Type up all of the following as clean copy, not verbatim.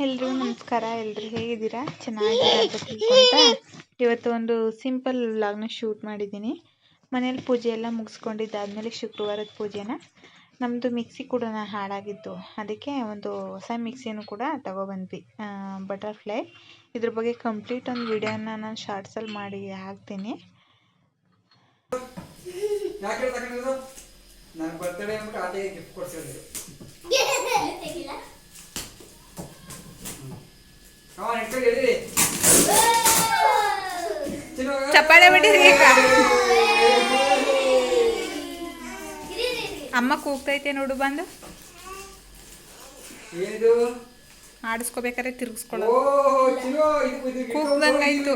ಎಲ್ರಿಗೂ ನಮಸ್ಕಾರ. ಎಲ್ಲರೂ ಹೇಗಿದ್ದೀರಾ? ಚೆನ್ನಾಗಿದ್ದೀರಾ ಅಂತ ತಿಳ್ಕೊಂತ ಇವತ್ತು ಒಂದು ಸಿಂಪಲ್ ವ್ಲಾಗ್ನ ಶೂಟ್ ಮಾಡಿದ್ದೀನಿ. ಮನೇಲಿ ಪೂಜೆ ಎಲ್ಲ ಮುಗಿಸ್ಕೊಂಡಿದ್ದಾದಮೇಲೆ ಶುಕ್ರವಾರದ ಪೂಜೆನ ನಮ್ಮದು ಮಿಕ್ಸಿ ಕೂಡ ಹಾಳಾಗಿತ್ತು, ಅದಕ್ಕೆ ಒಂದು ಹೊಸ ಮಿಕ್ಸಿನೂ ಕೂಡ ತಗೊಬಂದ್ವಿ, ಬಟರ್ಫ್ಲೈ. ಇದ್ರ ಬಗ್ಗೆ ಕಂಪ್ಲೀಟ್ ಒಂದು ವಿಡಿಯೋನ ನಾನು ಶಾರ್ಟ್ಸಲ್ಲಿ ಮಾಡಿ ಹಾಕ್ತೀನಿ. ಚಪ್ಪಾಳೆ ಬಿಟ್ಟಿರಿ. ಅಮ್ಮ ಕೂಗ್ತೈತೆ ನೋಡು, ಬಂದು ಆಡಿಸ್ಕೋಬೇಕಾದ್ರೆ ತಿರ್ಗಿಸ್ಕೊಳ್ಳೋ ಕೂಗ್ದಂಗಾಯ್ತು.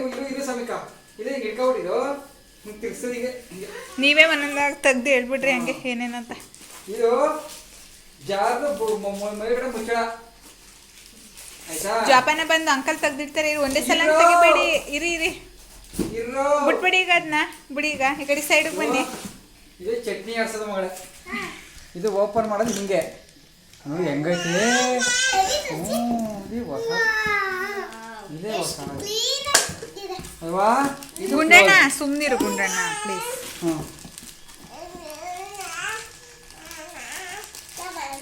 ನೀವೇ ಒಂದೊಂದಾಗ ತೆಗ್ದು ಹೇಳ್ಬಿಡ್ರಿ ಹಂಗೆ ಏನೇನಂತ. ಜಾಪಾನ ಬಂದು ಅಂಕಲ್ ತೆಗ್ದಿರ್ತಾರೆ, ಒಂದೇ ಸಲ ತೆಗಿಬೇಡಿ, ಇರಿ ಬಿಟ್ಬಿಡಿ ಈಗ, ಅದನ್ನ ಬಿಡಿ. ಈಗ ಈ ಕಡೆ ಸೈಡಿಗೆ ಬನ್ನಿ. ಇದು ಚಟ್ನಿ ಆಡ್ಸೋದ ಮಗಳ, ಇದು ಓಪನ್ ಮಾಡೋದು ಹಿಂಗೆ ನೋಡಿ ಹೆಂಗೈತೆ. ಅಲ್ವಾ? ಗುಂಡಣ್ಣ ಸುಮ್ಮನಿರು, ಗುಂಡಣ್ಣ ಪ್ಲೀಸ್.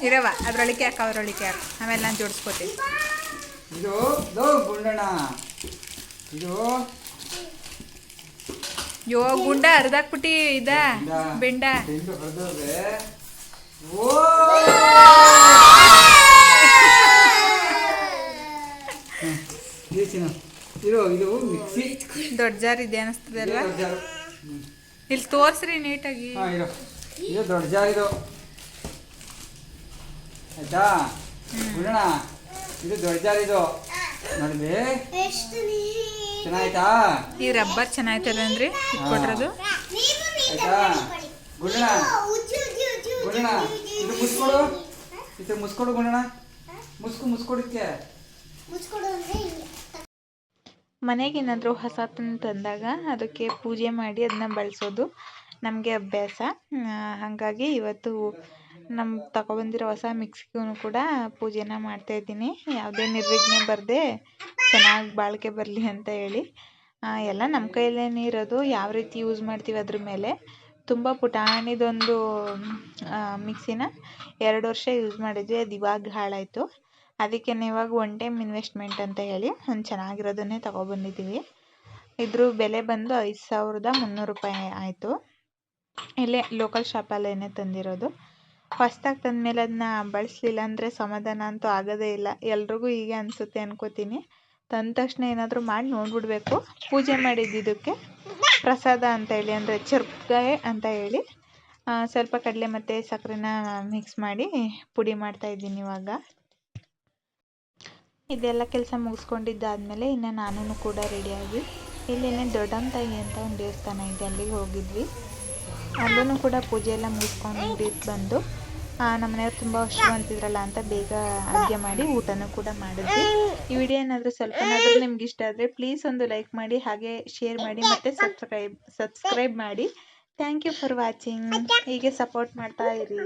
ಇರವ ಅದ್ರೊಳಗೆ ಯಾಕೆ ಅವ್ರೊಳಗೆ ಯಾಕೆ, ಆಮೇಲೆ ನಾನು ಜೋಡಿಸ್ಕೋತೀನಿ. ಇದು ಗುಂಡಣ್ಣ, ಇದು ಯೋ ಗುಂಡ ಅರ್ಧಾಕ್ಬಿಟ್ಟಿ ಇದ ಬೆಂಡ. ಇದು ಮಿಕ್ಸಿ ದೊಡ್ಡ ಜಾರ್ ಇದೆ ಅನಿಸ್ತದಲ್ಲ, ಇಲ್ಲಿ ತೋರ್ಸ್ರಿ ನೀಟಾಗಿ. ಇದು ದೊಡ್ಡ ಜಾರ್, ಇದು ಆಯ್ತಾ ಗುಂಡಣ್ಣ? ಇದು ದೊಡ್ಡ ಜಾರ್, ಇದು ನೋಡಿದ್ವಿ ಚೆನ್ನಾಯ್ತಾ? ಈ ರಬ್ಬರ್ ಚೆನ್ನಾಯ್ತದ ಅಂದ್ರೆ ಇಟ್ಕೊಟ್ರದು. ಆಯ್ತಾ ಗುಂಡಣ್ಣ? ಗುಂಡಣ್ಣ ಇದು ಮುಸ್ಕೊಡು, ಇದು ಮುಸ್ಕೊಡು ಗುಂಡಣ್ಣ, ಮುಸ್ಕೊಡಕ್ಕೆ. ಮನೆಗೆ ಏನಾದರೂ ಹೊಸ ತಂದಾಗ ಅದಕ್ಕೆ ಪೂಜೆ ಮಾಡಿ ಅದನ್ನ ಬಳಸೋದು ನಮಗೆ ಅಭ್ಯಾಸ. ಹಾಗಾಗಿ ಇವತ್ತು ತಗೊಬಂದಿರೋ ಹೊಸ ಮಿಕ್ಸಿಗೂ ಕೂಡ ಪೂಜೆನ ಮಾಡ್ತಾಯಿದ್ದೀನಿ. ಯಾವುದೇ ನಿರ್ವಿಘ್ನೆ ಬರದೆ ಚೆನ್ನಾಗಿ ಬಾಳಿಕೆ ಬರಲಿ ಅಂತ ಹೇಳಿ. ಎಲ್ಲ ನಮ್ಮ ಕೈಯಲ್ಲೇ ಇರೋದು, ಯಾವ ರೀತಿ ಯೂಸ್ ಮಾಡ್ತೀವಿ ಅದ್ರ ಮೇಲೆ. ತುಂಬ ಪುಟಾಣಿದೊಂದು ಮಿಕ್ಸಿನ 2 ವರ್ಷ ಯೂಸ್ ಮಾಡಿದ್ವಿ, ಅದು ಇವಾಗ ಹಾಳಾಯಿತು. ಅದಕ್ಕೆ ಇವಾಗ ಒನ್ ಟೈಮ್ ಇನ್ವೆಸ್ಟ್ಮೆಂಟ್ ಅಂತ ಹೇಳಿ ಒಂದು ಚೆನ್ನಾಗಿರೋದನ್ನೇ ತಗೊಬಂದಿದ್ದೀವಿ. ಇದ್ರ ಬೆಲೆ ಬಂದು 5300 ರೂಪಾಯಿ ಆಯಿತು. ಇಲ್ಲೇ ಲೋಕಲ್ ಶಾಪಲ್ಲೇ ತಂದಿರೋದು. ಹೊಸ್ದಾಗಿ ತಂದಮೇಲೆ ಅದನ್ನ ಬಳಸಲಿಲ್ಲ ಅಂದರೆ ಸಮಾಧಾನ ಅಂತೂ ಆಗೋದೇ ಇಲ್ಲ. ಎಲ್ರಿಗೂ ಹೀಗೆ ಅನಿಸುತ್ತೆ ಅನ್ಕೋತೀನಿ. ತಂದ ತಕ್ಷಣ ಏನಾದರೂ ಮಾಡಿ ನೋಡ್ಬಿಡ್ಬೇಕು. ಪೂಜೆ ಮಾಡಿದ್ದಕ್ಕೆ ಪ್ರಸಾದ ಅಂತ ಹೇಳಿ, ಅಂದರೆ ಚರ್ಪಗಾಯಿ ಅಂತ ಹೇಳಿ ಸ್ವಲ್ಪ ಕಡಲೆ ಮತ್ತು ಸಕ್ಕರೆನ ಮಿಕ್ಸ್ ಮಾಡಿ ಪುಡಿ ಮಾಡ್ತಾಯಿದ್ದೀನಿ ಇವಾಗ. ಇದೆಲ್ಲ ಕೆಲಸ ಮುಗಿಸ್ಕೊಂಡಿದ್ದಾದಮೇಲೆ ಇನ್ನು ನಾನು ಕೂಡ ರೆಡಿಯಾಗಿ ಇಲ್ಲೇನೆ ದೊಡ್ಡಮ್ಮ ತಾಯಿ ಅಂತ ಒಂದು ದೇವಸ್ಥಾನ ಇದೆ, ಅಲ್ಲಿಗೆ ಹೋಗಿದ್ವಿ. ಅಲ್ಲೂ ಕೂಡ ಪೂಜೆ ಎಲ್ಲ ಮುಗಿಸ್ಕೊಂಡು ಬಂದು ನಮ್ಮ ಮನೆಯವ್ರು ತುಂಬ ವರ್ಷವಂತಿದ್ರಲ್ಲ ಅಂತ ಬೇಗ ಅಡುಗೆ ಮಾಡಿ ಊಟನೂ ಕೂಡ ಮಾಡಿದ್ವಿ. ಈ ವಿಡಿಯೋ ಏನಾದರೂ ಸ್ವಲ್ಪನಾದರೂ ನಿಮ್ಗೆ ಇಷ್ಟ ಆದರೆ ಪ್ಲೀಸ್ ಒಂದು ಲೈಕ್ ಮಾಡಿ, ಹಾಗೆ ಶೇರ್ ಮಾಡಿ ಮತ್ತು ಸಬ್ಸ್ಕ್ರೈಬ್ ಮಾಡಿ. Thank you for watching. ಹೀಗೆ ಸಪೋರ್ಟ್ ಮಾಡ್ತಾ ಇರಿ.